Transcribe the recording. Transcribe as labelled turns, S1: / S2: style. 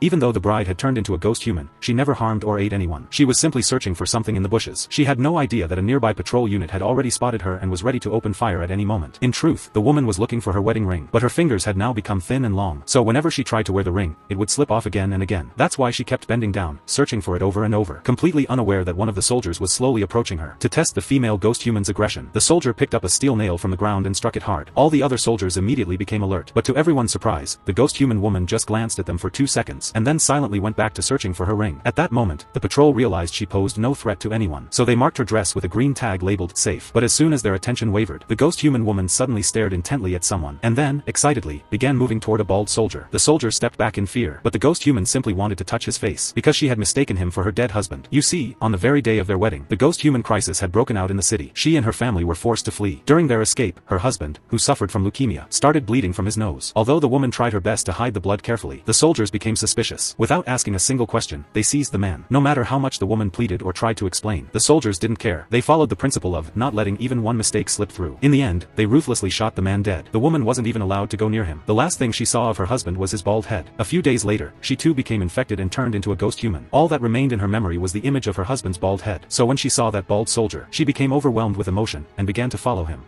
S1: Even though the bride had turned into a ghost human, she never harmed or ate anyone. She was simply searching for something in the bushes. She had no idea that a nearby patrol unit had already spotted her and was ready to open fire at any moment. In truth, the woman was looking for her wedding ring, but her fingers had now become thin and long, so whenever she tried to wear the ring, it would slip off again and again. That's why she kept bending down, searching for it over and over, completely unaware that one of the soldiers was slowly approaching her. To test the female ghost human's aggression, the soldier picked up a steel nail from the ground and struck it hard. All the other soldiers immediately became alert, but to everyone's surprise, the ghost human woman just glanced at them for 2 seconds, and then silently went back to searching for her ring. At that moment, the patrol realized she posed no threat to anyone, so they marked her dress with a green tag labeled safe. But as soon as their attention wavered, the ghost human woman suddenly stared intently at someone, and then, excitedly, began moving toward a bald soldier. The soldier stepped back in fear, but the ghost human simply wanted to touch his face, because she had mistaken him for her dead husband. You see, on the very day of their wedding, the ghost human crisis had broken out in the city. She and her family were forced to flee. During their escape, her husband, who suffered from leukemia, started bleeding from his nose. Although the woman tried her best to hide the blood carefully, the soldiers became suspicious. Without asking a single question, they seized the man. No matter how much the woman pleaded or tried to explain, the soldiers didn't care. They followed the principle of not letting even one mistake slip through. In the end, they ruthlessly shot the man dead. The woman wasn't even allowed to go near him. The last thing she saw of her husband was his bald head. A few days later, she too became infected and turned into a ghost human. All that remained in her memory was the image of her husband's bald head. So when she saw that bald soldier, she became overwhelmed with emotion, and began to follow him.